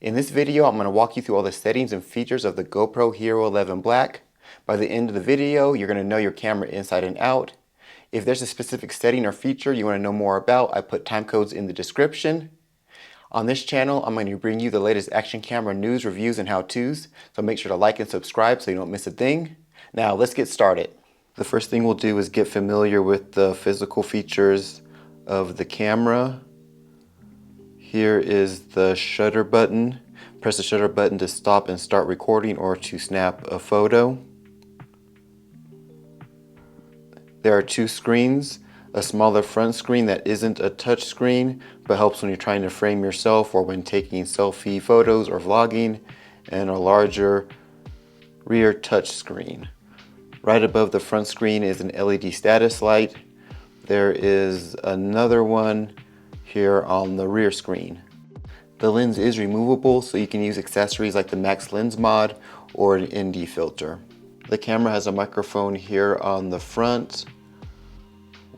In this video, I'm going to walk you through all the settings and features of the GoPro Hero 11 Black. By the end of the video, you're going to know your camera inside and out. If there's a specific setting or feature you want to know more about, I put time codes in the description. On this channel, I'm going to bring you the latest action camera news, reviews, and how-tos, so make sure to like and subscribe so you don't miss a thing. Now, let's get started. The first thing we'll do is get familiar with the physical features of the camera. Here is the shutter button. Press the shutter button to stop and start recording or to snap a photo. There are two screens, a smaller front screen that isn't a touch screen but helps when you're trying to frame yourself or when taking selfie photos or vlogging, and a larger rear touch screen. Right above the front screen is an LED status light. There is another one here on the rear screen. The lens is removable, so you can use accessories like the Max Lens Mod or an ND filter. The camera has a microphone here on the front,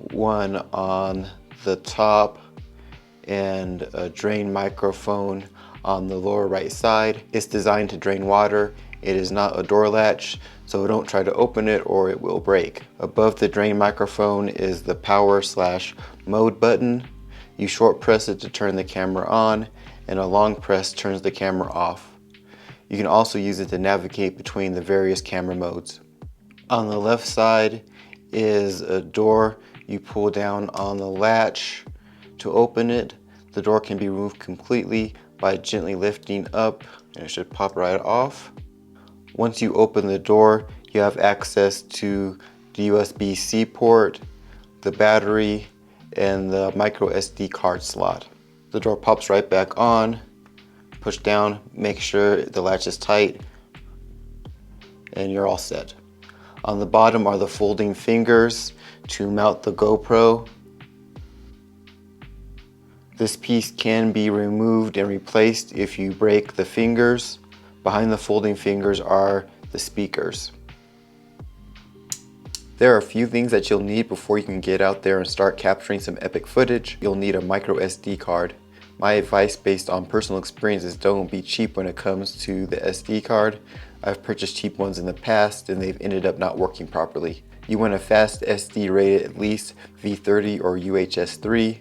one on the top, and a drain microphone on the lower right side. It's designed to drain water. It is not a door latch, so don't try to open it or it will break. Above the drain microphone is the power/mode button. You short press it to turn the camera on, and a long press turns the camera off. You can also use it to navigate between the various camera modes. On the left side is a door. You pull down on the latch to open it. The door can be removed completely by gently lifting up, and it should pop right off. Once you open the door, you have access to the USB-C port, the battery, and the MircoSD card slot. The door pops right back on. Push down, make sure the latch is tight, and you're all set. On the bottom are the folding fingers to mount the GoPro. This piece can be removed and replaced if you break the fingers. Behind the folding fingers are the speakers. There are a few things that you'll need before you can get out there and start capturing some epic footage. You'll need a MircoSD card. My advice based on personal experience is don't be cheap when it comes to the SD card. I've purchased cheap ones in the past and they've ended up not working properly. You want a fast SD rated at least V30 or UHS 3.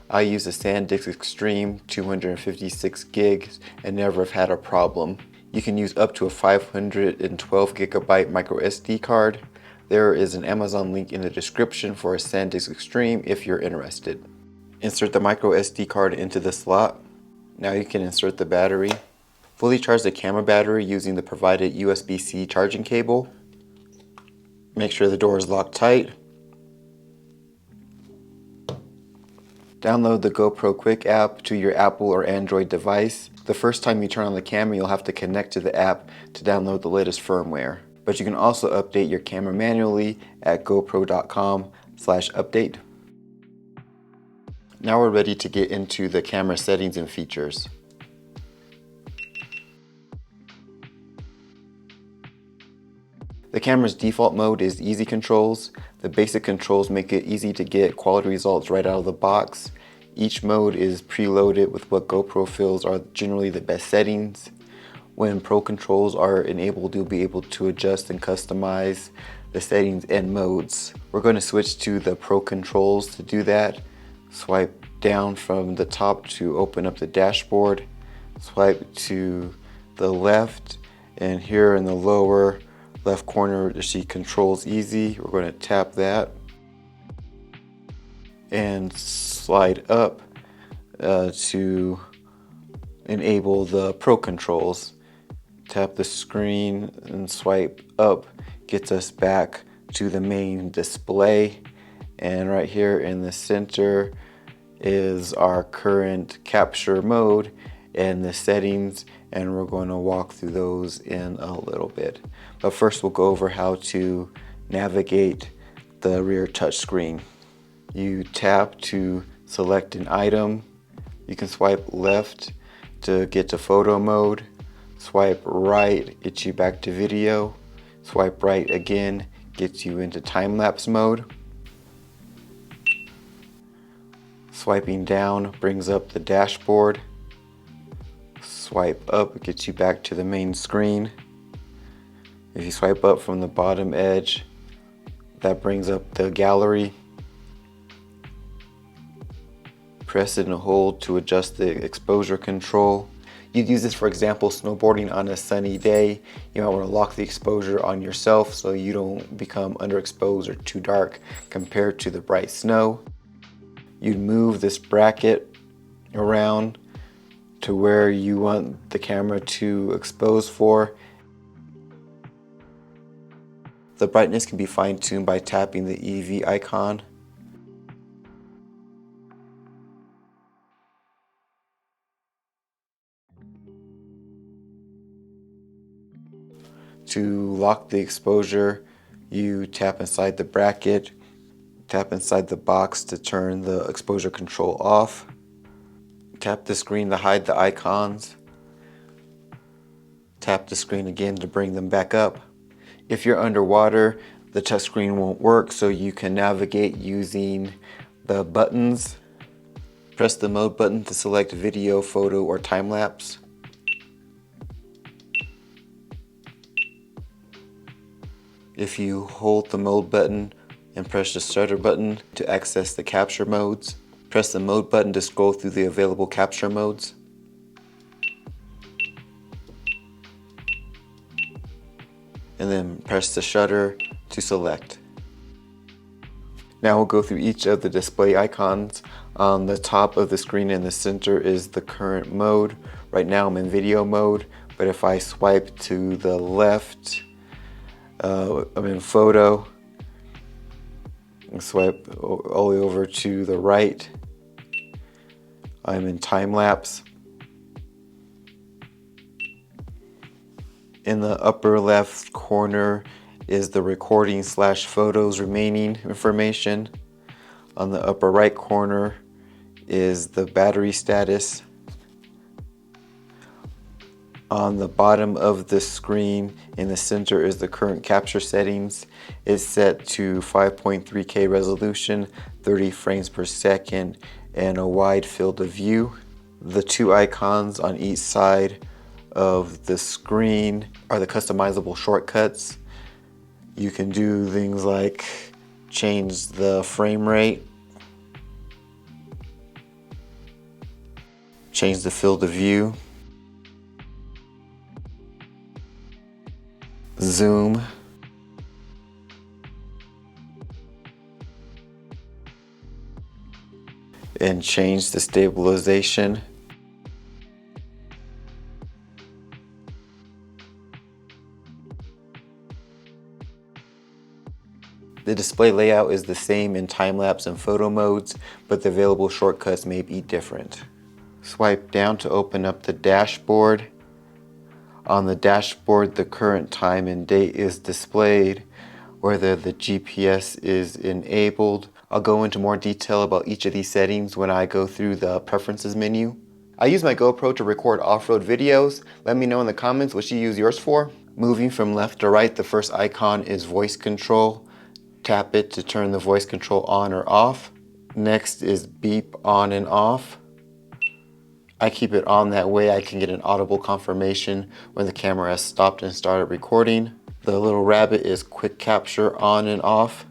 I use a SanDisk Extreme 256 gigs and never have had a problem. You can use up to a 512 gigabyte MicroSD card. There is an Amazon link in the description for a SanDisk Extreme if you're interested. Insert the MicroSD card into the slot. Now you can insert the battery. Fully charge the camera battery using the provided USB-C charging cable. Make sure the door is locked tight. Download the GoPro Quik app to your Apple or Android device. The first time you turn on the camera, you'll have to connect to the app to download the latest firmware. But you can also update your camera manually at gopro.com/update. Now we're ready to get into the camera settings and features. The camera's default mode is easy controls. The basic controls make it easy to get quality results right out of the box. Each mode is preloaded with what GoPro feels are generally the best settings. When Pro controls are enabled, you'll be able to adjust and customize the settings and modes. We're going to switch to the Pro controls to do that. Swipe down from the top to open up the dashboard. Swipe to the left, and here in the lower left corner you see Controls Easy. We're going to tap that and slide up to enable the Pro controls. Tap the screen and swipe up gets us back to the main display, and right here in the center is our current capture mode and the settings, and we're going to walk through those in a little bit. But first we'll go over how to navigate the rear touch screen. You tap to select an item. You can swipe left to get to photo mode. Swipe right gets you back to video. Swipe right again gets you into time-lapse mode. Swiping down brings up the dashboard. swipe up, it gets you back to the main screen. If you swipe up from the bottom edge, that brings up the gallery. Press it and hold to adjust the exposure control. You'd use this, for example, snowboarding on a sunny day. You might want to lock the exposure on yourself so you don't become underexposed or too dark compared to the bright snow. You'd move this bracket around to where you want the camera to expose for. The brightness can be fine-tuned by tapping the EV icon. To lock the exposure, you tap inside the bracket, tap inside the box to turn the exposure control off. Tap the screen to hide the icons. Tap the screen again to bring them back up. If you're underwater, the touchscreen won't work, so you can navigate using the buttons. Press the mode button to select video, photo, or time lapse. If you hold the mode button and press the shutter button to access the capture modes, press the mode button to scroll through the available capture modes. And then press the shutter to select. Now we'll go through each of the display icons. On the top of the screen in the center is the current mode. Right now I'm in video mode, but if I swipe to the left, I'm in photo, and swipe all the way over to the right, I'm in time lapse. In the upper left corner is the recording / photos remaining information. On the upper right corner is the battery status. On the bottom of the screen in the center is the current capture settings. It's set to 5.3K resolution, 30 frames per second, and a wide field of view. The two icons on each side of the screen are the customizable shortcuts. You can do things like change the frame rate, change the field of view, zoom, and change the stabilization. The display layout is the same in time-lapse and photo modes, but the available shortcuts may be different. Swipe down to open up the dashboard. On the dashboard, the current time and date is displayed, whether the GPS is enabled. I'll go into more detail about each of these settings when I go through the preferences menu. I use my GoPro to record off-road videos. Let me know in the comments what you use yours for. Moving from left to right, the first icon is voice control. Tap it to turn the voice control on or off. Next is beep on and off. I keep it on, that way I can get an audible confirmation when the camera has stopped and started recording. The little rabbit is QuikCapture on and off.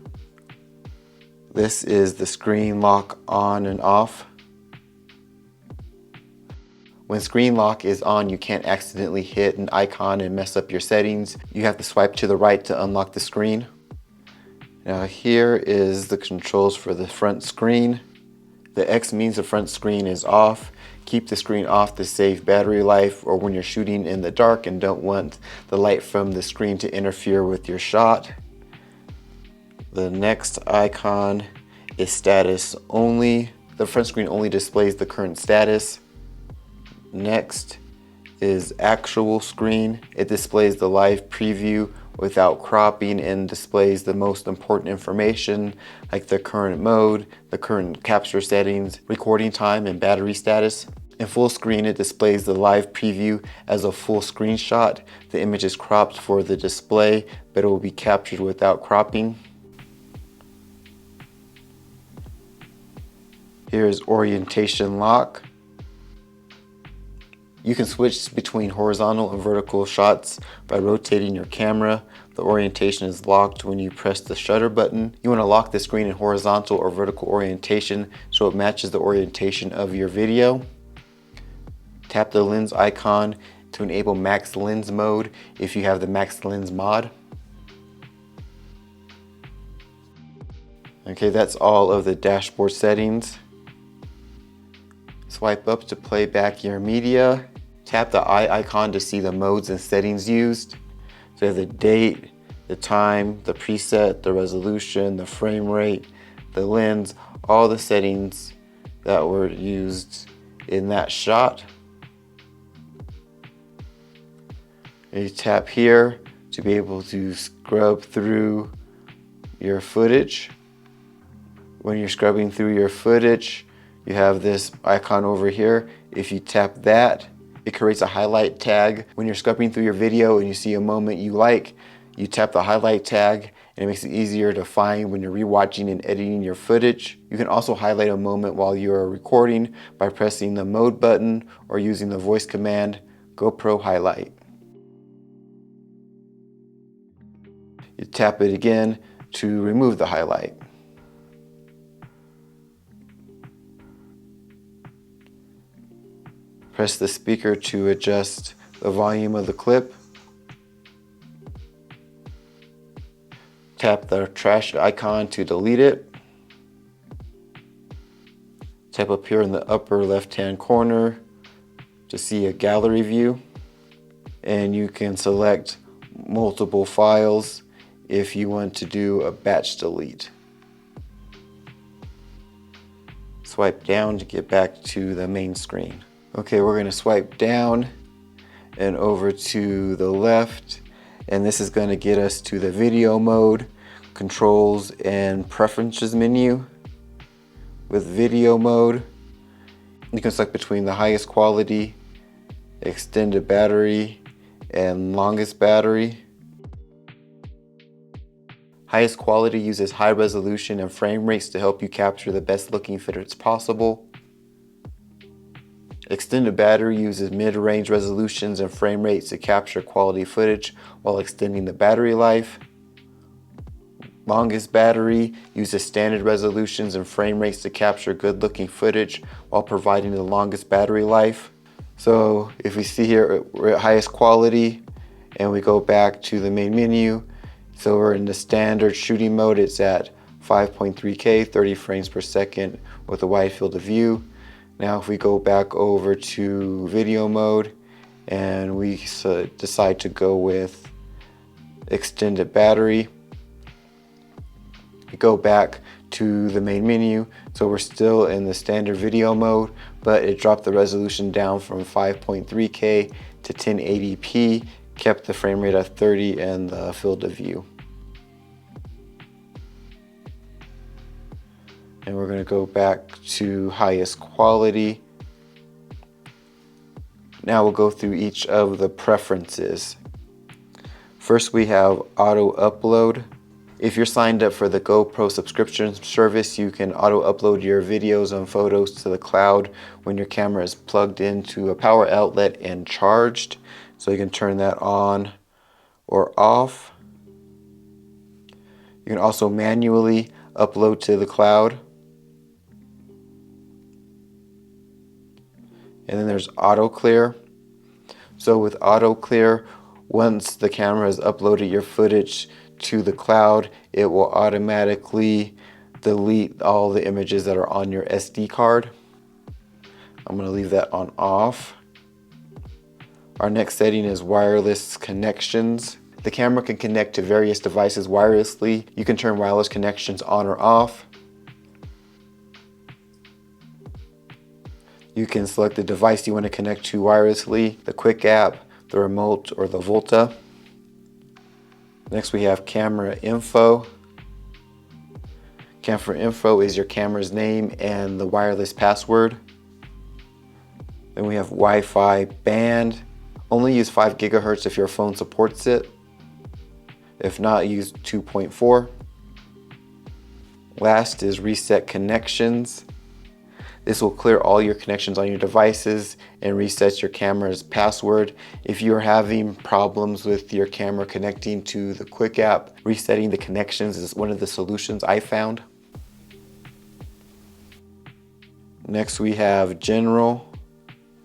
This is the screen lock on and off. When screen lock is on, you can't accidentally hit an icon and mess up your settings. You have to swipe to the right to unlock the screen. Now here is the controls for the front screen. The X means the front screen is off. Keep the screen off to save battery life, or when you're shooting in the dark and don't want the light from the screen to interfere with your shot. The next icon is status only. The front screen only displays the current status. Next is actual screen. It displays the live preview without cropping and displays the most important information like the current mode, the current capture settings, recording time, and battery status. In full screen, it displays the live preview as a full screenshot. The image is cropped for the display, but it will be captured without cropping. Here is orientation lock. You can switch between horizontal and vertical shots by rotating your camera. The orientation is locked when you press the shutter button. You want to lock the screen in horizontal or vertical orientation so it matches the orientation of your video. Tap the lens icon to enable max lens mode if you have the max lens mod. Okay, that's all of the dashboard settings. Swipe up to play back your media. Tap the eye icon to see the modes and settings used. So you have the date, the time, the preset, the resolution, the frame rate, the lens, all the settings that were used in that shot. And you tap here to be able to scrub through your footage. When you're scrubbing through your footage, you have this icon over here. If you tap that, it creates a highlight tag. When you're scrubbing through your video and you see a moment you like, you tap the highlight tag and it makes it easier to find when you're rewatching and editing your footage. You can also highlight a moment while you're recording by pressing the mode button or using the voice command GoPro Highlight. You tap it again to remove the highlight. Press the speaker to adjust the volume of the clip. Tap the trash icon to delete it. Tap up here in the upper left-hand corner to see a gallery view. And you can select multiple files if you want to do a batch delete. Swipe down to get back to the main screen. Okay, we're going to swipe down and over to the left, and this is going to get us to the video mode, controls, and preferences menu. With video mode, you can select between the highest quality, extended battery, and longest battery. Highest quality uses high resolution and frame rates to help you capture the best looking footage possible. Extended battery uses mid-range resolutions and frame rates to capture quality footage while extending the battery life. Longest battery uses standard resolutions and frame rates to capture good-looking footage while providing the longest battery life. So if we see here, we're at highest quality and we go back to the main menu. So we're in the standard shooting mode. It's at 5.3K, 30 frames per second with a wide field of view. Now if we go back over to video mode and we decide to go with extended battery, we go back to the main menu. So we're still in the standard video mode, but it dropped the resolution down from 5.3K to 1080p, kept the frame rate at 30 and the field of view. And we're going to go back to highest quality. Now we'll go through each of the preferences. First we have auto upload. If you're signed up for the GoPro subscription service, you can auto upload your videos and photos to the cloud when your camera is plugged into a power outlet and charged. So you can turn that on or off. You can also manually upload to the cloud. And then there's auto clear. So with auto clear, once the camera has uploaded your footage to the cloud, it will automatically delete all the images that are on your SD card. I'm going to leave that on off. Our next setting is wireless connections. The camera can connect to various devices wirelessly. You can turn wireless connections on or off. You can select the device you want to connect to wirelessly, the Quik app, the remote, or the Volta. Next we have camera info. Camera info is your camera's name and the wireless password. Then we have Wi-Fi band. Only use 5 gigahertz if your phone supports it. If not, use 2.4. Last is reset connections. This will clear all your connections on your devices and resets your camera's password. If you're having problems with your camera connecting to the Quik app, resetting the connections is one of the solutions I found. Next we have General.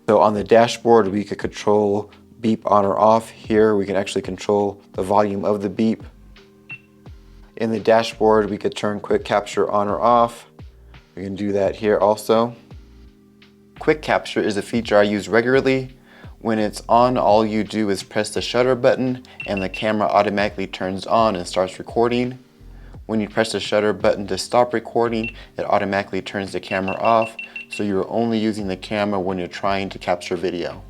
So on the dashboard we could control beep on or off. Here we can actually control the volume of the beep. In the dashboard we could turn QuikCapture on or off. We can do that here also. QuikCapture is a feature I use regularly. When it's on, all you do is press the shutter button and the camera automatically turns on and starts recording. When you press the shutter button to stop recording, it automatically turns the camera off, so you're only using the camera when you're trying to capture video.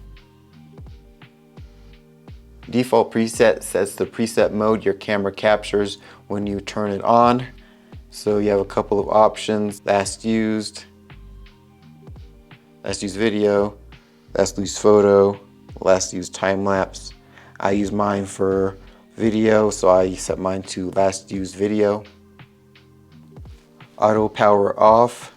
Default preset sets the preset mode your camera captures when you turn it on. So you have a couple of options: last used video, last used photo, last used time lapse. I use mine for video, so I set mine to last used video. Auto power off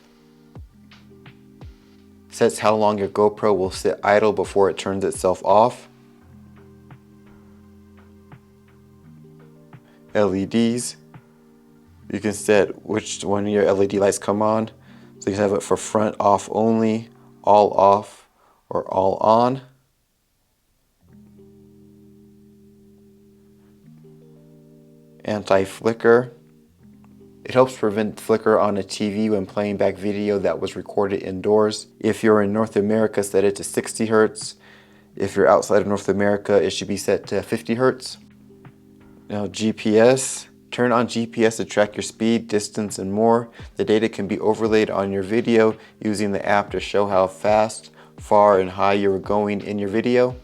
sets how long your GoPro will sit idle before it turns itself off. LEDs. You can set which one of your LED lights come on. So you can have it for front off only, all off, or all on. Anti-flicker. It helps prevent flicker on a TV when playing back video that was recorded indoors. If you're in North America, set it to 60 Hz. If you're outside of North America, it should be set to 50 Hz. Now GPS. Turn on GPS to track your speed, distance, and more. The data can be overlaid on your video using the app to show how fast, far, and high you are going in your video.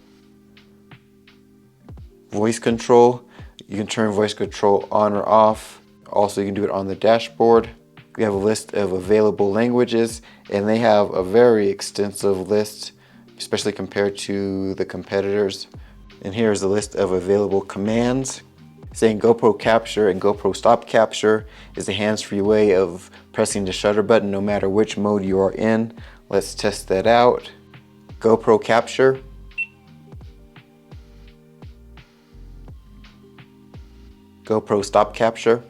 Voice control. You can turn voice control on or off. Also, you can do it on the dashboard. We have a list of available languages, and they have a very extensive list, especially compared to the competitors. And here's a list of available commands. Saying GoPro Capture and GoPro Stop Capture is a hands-free way of pressing the shutter button no matter which mode you are in. Let's test that out. GoPro Capture. GoPro Stop Capture.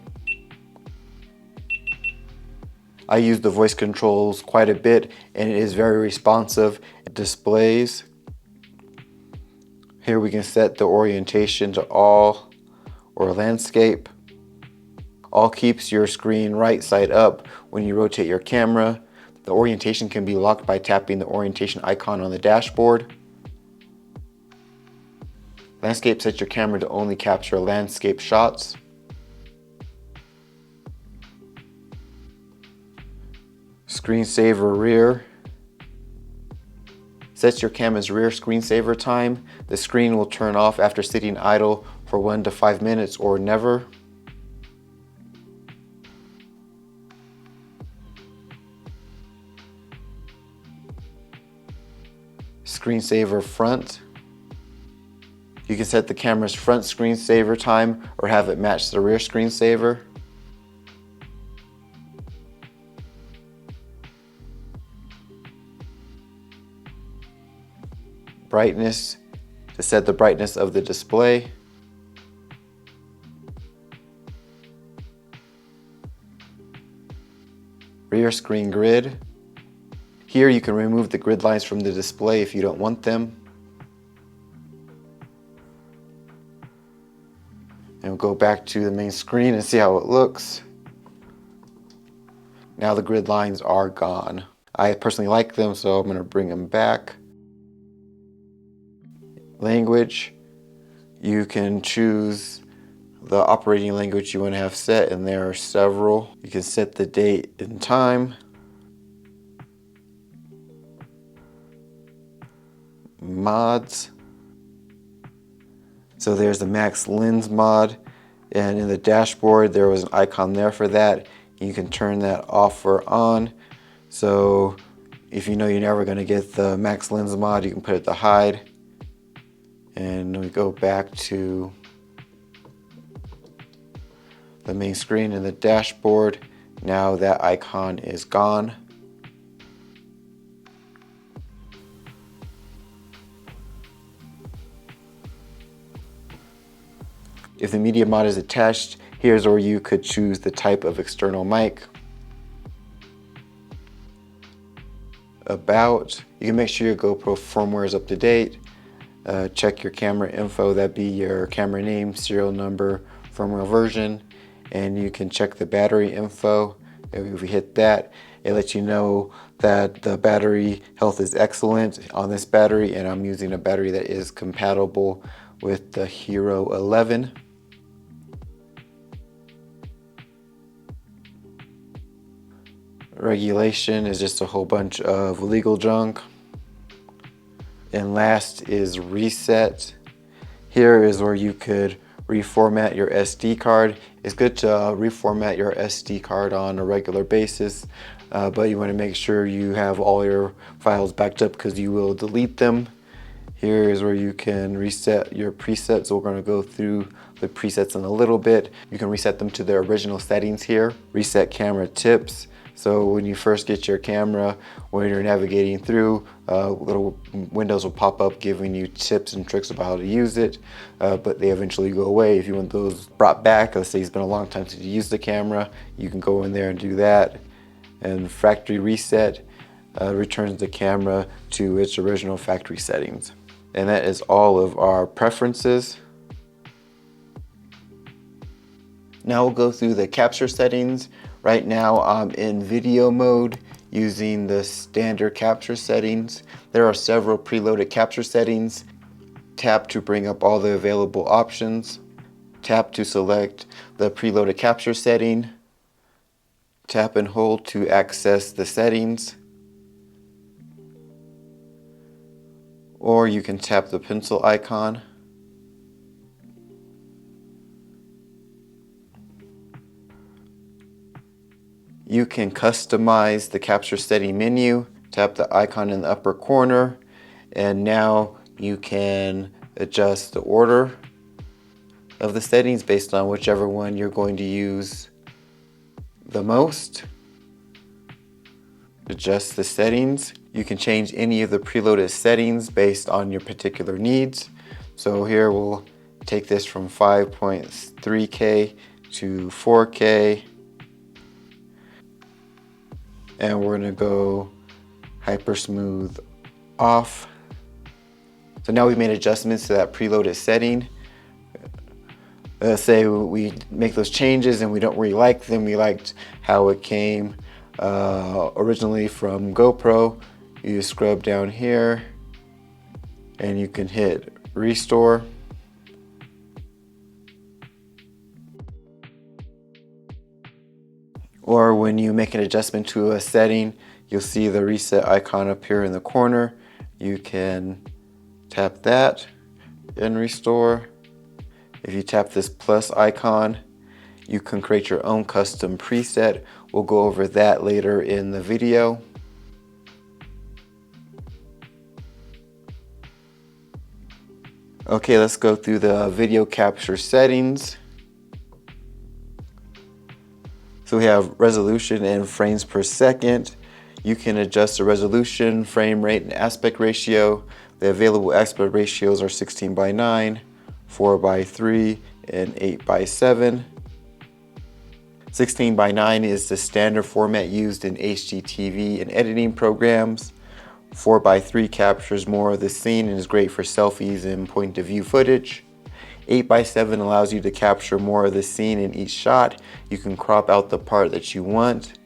I use the voice controls quite a bit and it is very responsive. It displays. Here we can set the orientation to all or landscape. All keeps your screen right side up when you rotate your camera. The orientation can be locked by tapping the orientation icon on the dashboard. Landscape sets your camera to only capture landscape shots. Screensaver rear sets your camera's rear screensaver time. The screen will turn off after sitting idle for 1 to 5 minutes or never. Screensaver front. You can set the camera's front screensaver time or have it match the rear screensaver. Brightness, to set the brightness of the display. Rear screen grid. Here you can remove the grid lines from the display if you don't want them. And we'll go back to the main screen and see how it looks. Now the grid lines are gone. I personally like them, so I'm going to bring them back. Language, you can choose the operating language you want to have set, and there are several. You can set the date and time. Mods. So there's the max lens mod, and in the dashboard there was an icon there for that. You can turn that off or on. So if you know you're never going to get the max lens mod, you can put it to hide. And we go back to the main screen and the dashboard. Now that icon is gone. If the media mod is attached, here's where you could choose the type of external mic. About, you can make sure your GoPro firmware is up to date. Check your camera info, that'd be your camera name, serial number, firmware version, and you can check the battery info. If we hit that, it lets you know that the battery health is excellent on this battery, and I'm using a battery that is compatible with the Hero 11. Regulation is just a whole bunch of legal junk. And last is reset. Here is where you could reformat your SD card. It's good to reformat your SD card on a regular basis, but you want to make sure you have all your files backed up because you will delete them. Here is where you can reset your presets. We're going to go through the presets in a little bit. You can reset them to their original settings here. Reset camera tips. So when you first get your camera, when you're navigating through, little windows will pop up giving you tips and tricks about how to use it, but they eventually go away. If you want those brought back, let's say it's been a long time since you used the camera, you can go in there and do that. And factory reset returns the camera to its original factory settings. And that is all of our preferences. Now we'll go through the capture settings. Right now I'm in video mode using the standard capture settings. There are several preloaded capture settings. Tap to bring up all the available options. Tap to select the preloaded capture setting. Tap and hold to access the settings. Or you can tap the pencil icon. You can customize the capture setting menu. Tap the icon in the upper corner, and now you can adjust the order of the settings based on whichever one you're going to use the most. Adjust the settings. You can change any of the preloaded settings based on your particular needs. So here we'll take this from 5.3K to 4K. And we're gonna go Hypersmooth off. So now we've made adjustments to that preloaded setting. Let's say we make those changes and we don't really like them. We liked how it came originally from GoPro. You scrub down here and you can hit restore. Or when you make an adjustment to a setting, you'll see the reset icon up here in the corner. You can tap that and restore. If you tap this plus icon, you can create your own custom preset. We'll go over that later in the video. Okay, let's go through the video capture settings. So we have resolution and frames per second. You can adjust the resolution, frame rate, and aspect ratio. The available aspect ratios are 16:9, 4:3, and 8:7. 16:9 is the standard format used in HDTV and editing programs. 4:3 captures more of the scene and is great for selfies and point of view footage. 8:7 allows you to capture more of the scene in each shot. You can crop out the part that you want.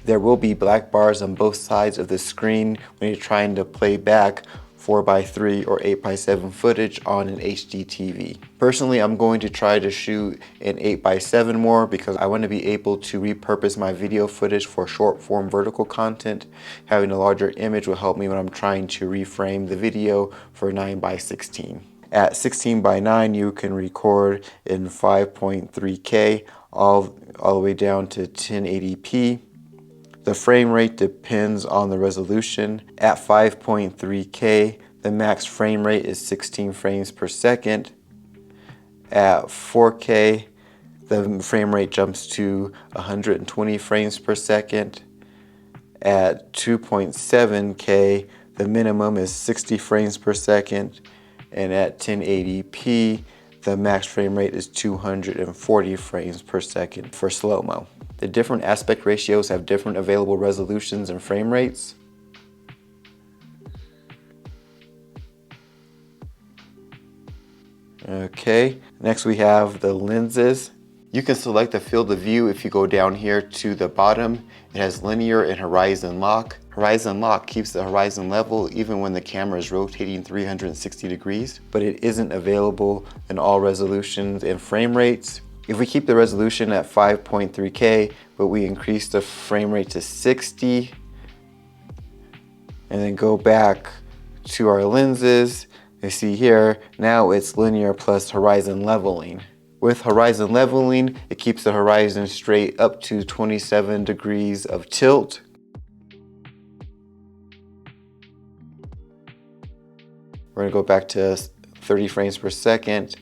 There will be black bars on both sides of the screen when you're trying to play back 4:3 or 8:7 footage on an HD TV. Personally, I'm going to try to shoot in 8:7 more because I want to be able to repurpose my video footage for short form vertical content. Having a larger image will help me when I'm trying to reframe the video for 9:16. At 16:9, you can record in 5.3K all the way down to 1080p. The frame rate depends on the resolution. At 5.3K, the max frame rate is 16 frames per second. At 4K, the frame rate jumps to 120 frames per second. At 2.7K, the minimum is 60 frames per second. And at 1080p, The max frame rate is 240 frames per second for slow-mo. The different aspect ratios have different available resolutions and frame rates. Okay, next we have the lenses. You can select the field of view if you go down here to the bottom. It has linear and horizon lock. Horizon lock keeps the horizon level even when the camera is rotating 360 degrees, but it isn't available in all resolutions and frame rates. If we keep the resolution at 5.3K, but we increase the frame rate to 60, and then go back to our lenses, you see here, now it's linear plus horizon leveling. With horizon leveling, it keeps the horizon straight up to 27 degrees of tilt. We're gonna go back to 30 frames per second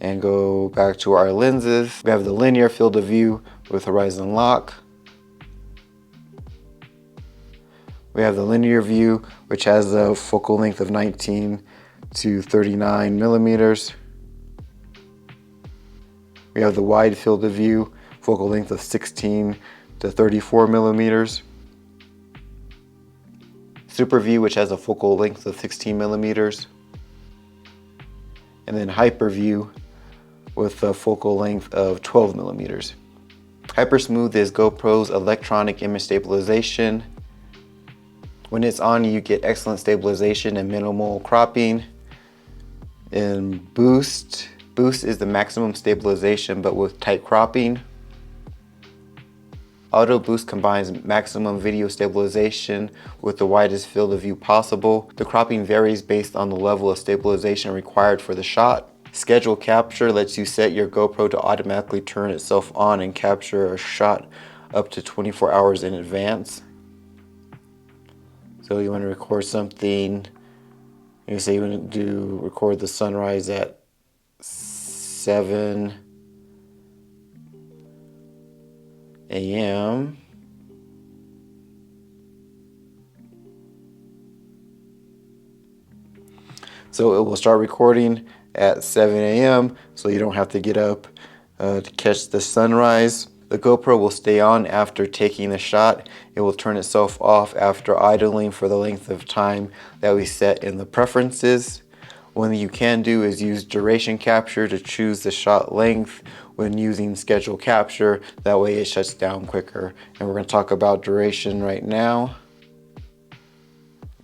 and go back to our lenses. We have the linear field of view with horizon lock. We have the linear view, which has a focal length of 19 to 39 millimeters. We have the wide field of view, focal length of 16 to 34 millimeters. Super view, which has a focal length of 16 millimeters. And then hyper view with a focal length of 12 millimeters. Hypersmooth is GoPro's electronic image stabilization. When it's on, you get excellent stabilization and minimal cropping. And Boost is the maximum stabilization but with tight cropping. Auto Boost combines maximum video stabilization with the widest field of view possible. The cropping varies based on the level of stabilization required for the shot. Schedule Capture lets you set your GoPro to automatically turn itself on and capture a shot up to 24 hours in advance. So you want to record something, you say you want to record the sunrise at 7 a.m. So it will start recording at 7 a.m. so you don't have to get up to catch the sunrise. The GoPro will stay on after taking the shot. It will turn itself off after idling for the length of time that we set in the preferences. One thing you can do is use duration capture to choose the shot length when using schedule capture. That way it shuts down quicker. And we're going to talk about duration right now.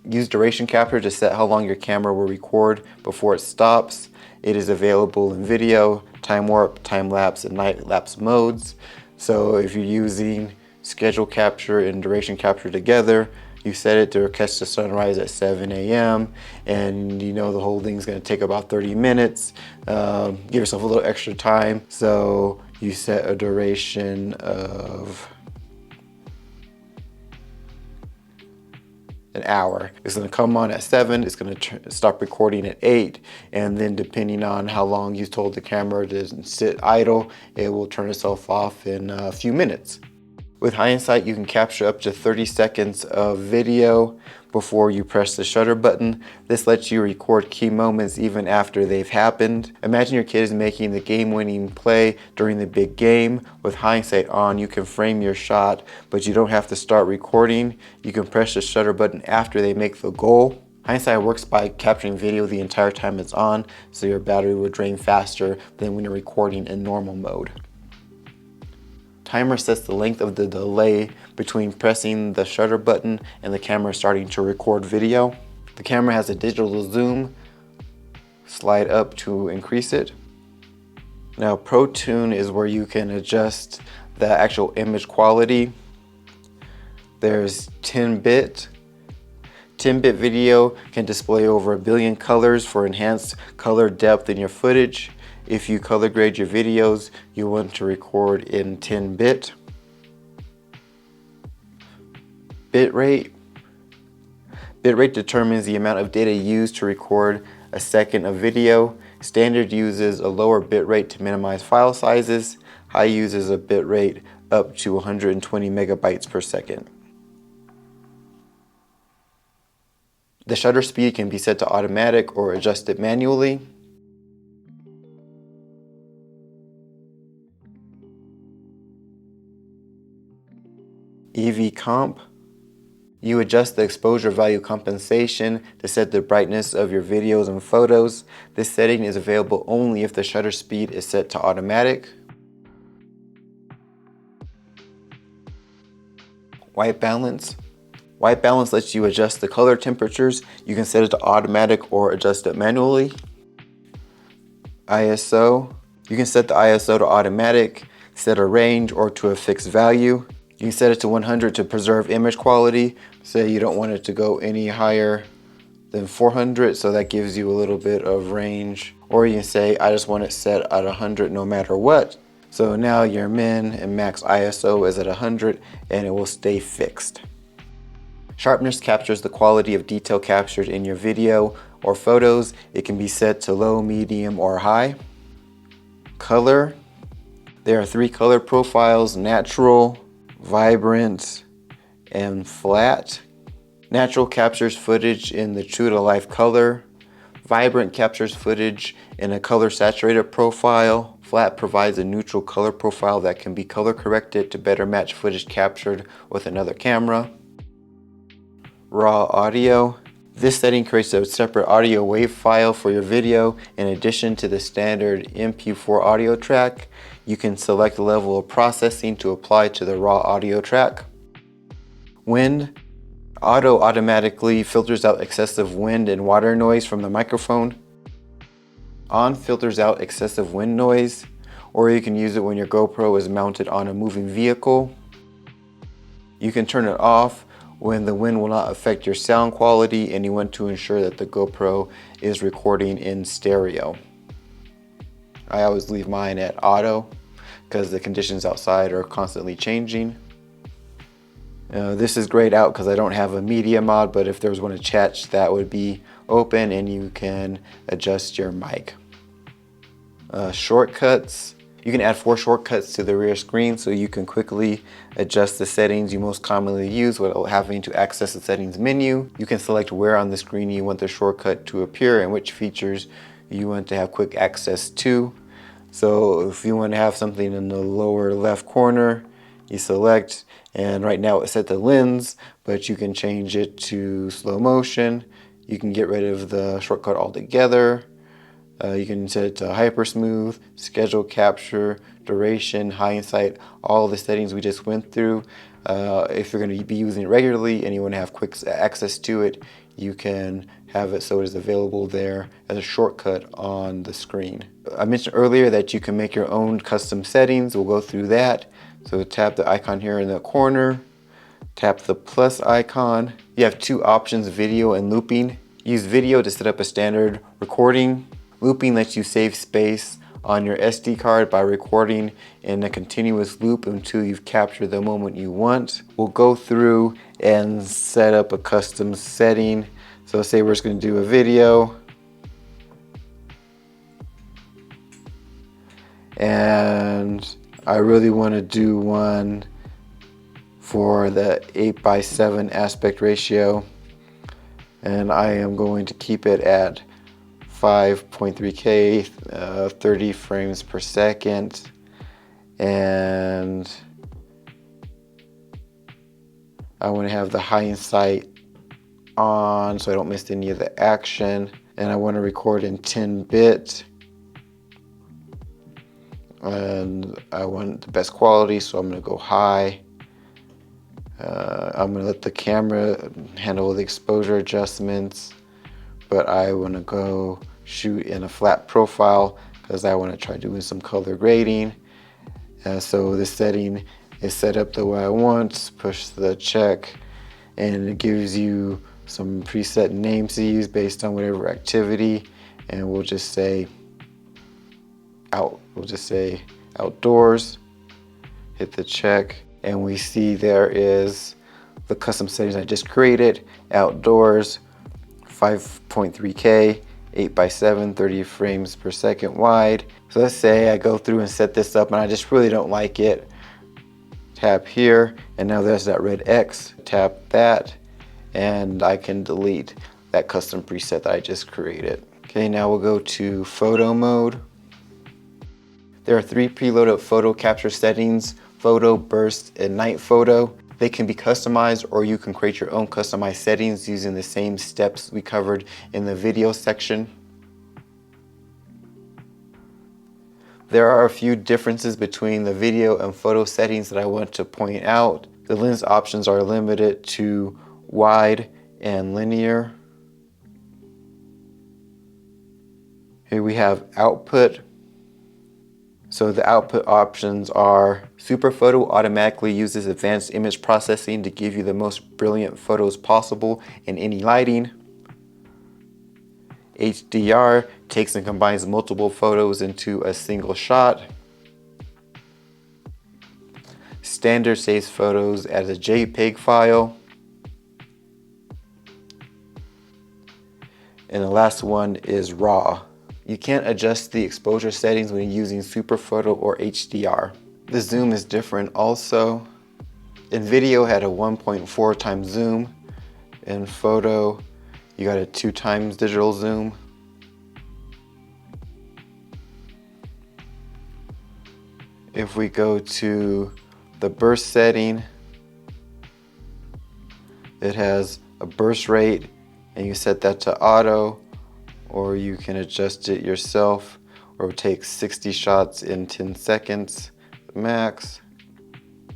Use duration capture to set how long your camera will record before it stops. It is available in video, time warp, time lapse, and night lapse modes. So if you're using schedule capture and duration capture together, you set it to catch the sunrise at 7 a.m. and you know the whole thing's going to take about 30 minutes. Give yourself a little extra time. So you set a duration of an hour. It's going to come on at 7, it's going to stop recording at 8, and then depending on how long you told the camera to sit idle, it will turn itself off in a few minutes. With Hindsight, you can capture up to 30 seconds of video before you press the shutter button. This lets you record key moments even after they've happened. Imagine your kid is making the game-winning play during the big game. With Hindsight on, you can frame your shot, but you don't have to start recording. You can press the shutter button after they make the goal. Hindsight works by capturing video the entire time it's on, so your battery will drain faster than when you're recording in normal mode. Timer sets the length of the delay between pressing the shutter button and the camera starting to record video. The camera has a digital zoom. Slide up to increase it. Now Protune is where you can adjust the actual image quality. There's 10-bit. 10-bit video can display over 1 billion colors for enhanced color depth in your footage. If you color grade your videos, you want to record in 10-bit. Bitrate. Bitrate determines the amount of data used to record a second of video. Standard uses a lower bitrate to minimize file sizes. High uses a bitrate up to 120 megabytes per second. The shutter speed can be set to automatic or adjusted manually. EV comp. You adjust the exposure value compensation to set the brightness of your videos and photos. This setting is available only if the shutter speed is set to automatic. White balance. White balance lets you adjust the color temperatures. You can set it to automatic or adjust it manually. ISO. You can set the ISO to automatic, set a range, or to a fixed value. You can set it to 100 to preserve image quality. Say you don't want it to go any higher than 400, so that gives you a little bit of range. Or you can say, I just want it set at 100 no matter what. So now your min and max ISO is at 100 and it will stay fixed. Sharpness captures the quality of detail captured in your video or photos. It can be set to low, medium, or high. Color. There are 3 color profiles: natural, vibrant, and flat. Natural captures footage in the true to life color. Vibrant captures footage in a color saturated profile. Flat provides a neutral color profile that can be color corrected to better match footage captured with another camera. Raw audio. This setting creates a separate audio wave file for your video. In addition to the standard MP4 audio track, you can select the level of processing to apply to the raw audio track. Wind. Auto automatically filters out excessive wind and water noise from the microphone. On filters out excessive wind noise, or you can use it when your GoPro is mounted on a moving vehicle. You can turn it off when the wind will not affect your sound quality and you want to ensure that the GoPro is recording in stereo. I always leave mine at auto because the conditions outside are constantly changing. This is grayed out because I don't have a media mod, but if there was one attached, that would be open and you can adjust your mic. Shortcuts. You can add 4 shortcuts to the rear screen so you can quickly adjust the settings you most commonly use without having to access the settings menu. You can select where on the screen you want the shortcut to appear and which features you want to have quick access to. So if you want to have something in the lower left corner, you select, and right now it's set to lens, but you can change it to slow motion. You can get rid of the shortcut altogether. You can set it to Hypersmooth, schedule capture, duration, Hindsight, all the settings we just went through. If you're going to be using it regularly and you want to have quick access to it, you can have it so it is available there as a shortcut on the screen. I mentioned earlier that you can make your own custom settings. We'll go through that. So tap the icon here in the corner, tap the plus icon. You have 2 options, video and looping. Use video to set up a standard recording. Looping lets you save space on your SD card by recording in a continuous loop until you've captured the moment you want. We'll go through and set up a custom setting. So say we're just going to do a video. And I really want to do one for the 8:7 aspect ratio. And I am going to keep it at 5.3K, 30 frames per second. And I want to have the Hindsight on so I don't miss any of the action. And I want to record in 10-bit. And I want the best quality, so I'm going to go high. I'm going to let the camera handle the exposure adjustments, but I want to go shoot in a flat profile because I want to try doing some color grading. So this setting is set up the way I want. Push the check and it gives you some preset names to use based on whatever activity, and we'll just say outdoors. Hit the check and we see there is the custom settings I just created. Outdoors, 5.3K, 8:7, 30 frames per second wide. So let's say I go through and set this up and I just really don't like it. Tap here and now there's that red X. Tap that and I can delete that custom preset that I just created. Okay, now we'll go to photo mode. There are 3 preloaded photo capture settings: photo, burst, and night photo. They can be customized, or you can create your own customized settings using the same steps we covered in the video section. There are a few differences between the video and photo settings that I want to point out. The lens options are limited to wide and linear. Here we have output. So the output options are Super Photo automatically uses advanced image processing to give you the most brilliant photos possible in any lighting. HDR takes and combines multiple photos into a single shot. Standard saves photos as a JPEG file. And the last one is RAW. You can't adjust the exposure settings when using Super Photo or HDR. The zoom is different also. In video had a 1.4 times zoom. In photo, you got a 2 times digital zoom. If we go to the burst setting, it has a burst rate, and you set that to auto, or you can adjust it yourself, or take 60 shots in 10 seconds max.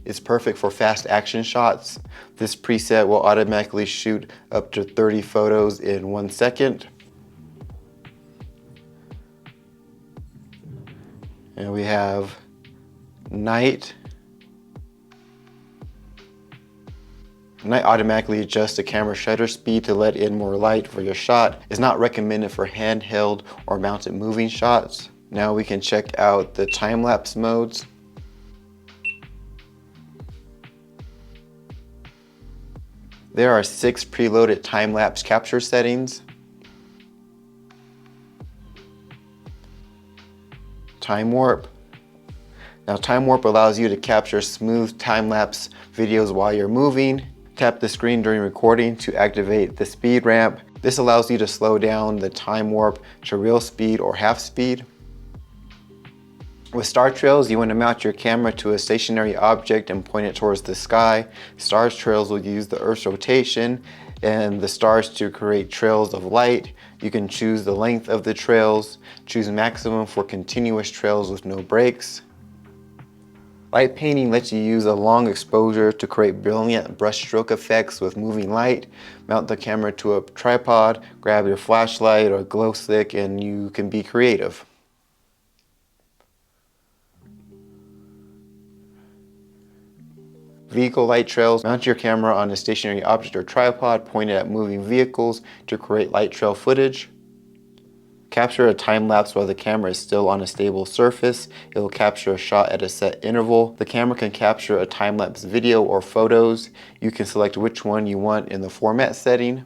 It's perfect for fast action shots. This preset will automatically shoot up to 30 photos in 1 second. And we have night. Night automatically adjusts the camera shutter speed to let in more light for your shot. It's not recommended for handheld or mounted moving shots. Now we can check out the time-lapse modes. There are 6 preloaded time-lapse capture settings. Time warp. Now time warp allows you to capture smooth time-lapse videos while you're moving. Tap the screen during recording to activate the speed ramp. This allows you to slow down the time warp to real speed or half speed. With star trails, you want to mount your camera to a stationary object and point it towards the sky. Star trails will use the Earth's rotation and the stars to create trails of light. You can choose the length of the trails, choose maximum for continuous trails with no breaks. Light painting lets you use a long exposure to create brilliant brushstroke effects with moving light. Mount the camera to a tripod, grab your flashlight or glow stick, and you can be creative. Vehicle light trails. Mount your camera on a stationary object or tripod pointed at moving vehicles to create light trail footage. Capture a time lapse while the camera is still on a stable surface. It will capture a shot at a set interval. The camera can capture a time lapse video or photos. You can select which one you want in the format setting.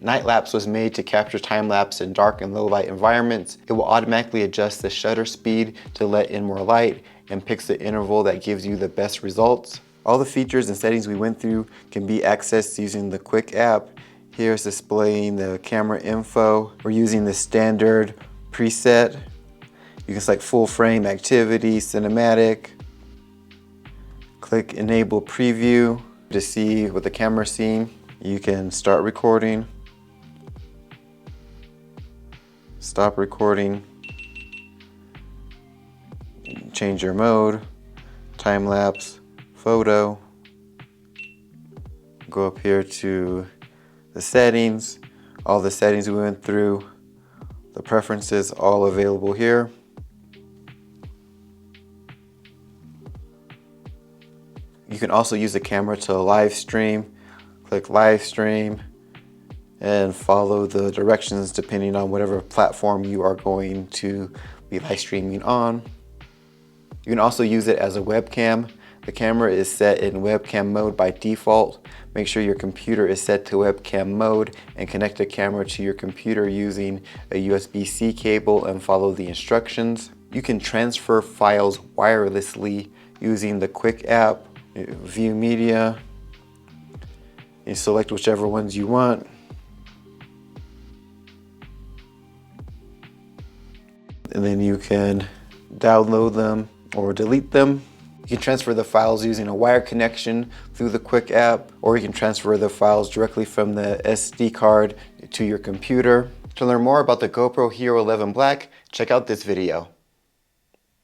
Night lapse was made to capture time lapse in dark and low light environments. It will automatically adjust the shutter speed to let in more light and picks the interval that gives you the best results. All the features and settings we went through can be accessed using the Quik app. Here's displaying the camera info. We're using the standard preset. You can select full frame, activity, cinematic. Click enable preview to see what the camera's seeing. You can start recording, stop recording, change your mode, time lapse, photo. Go up here to the settings, all the settings we went through, the preferences, all available here. You can also use the camera to live stream. Click live stream and follow the directions depending on whatever platform you are going to be live streaming on. You can also use it as a webcam. The camera is set in webcam mode by default. Make sure your computer is set to webcam mode and connect the camera to your computer using a USB-C cable and follow the instructions. You can transfer files wirelessly using the Quik app. View media. You select whichever ones you want. and then you can download them or delete them. You can transfer the files using a wire connection through the Quik app, or you can transfer the files directly from the SD card to your computer. To learn more about the GoPro Hero 11 Black, check out this video.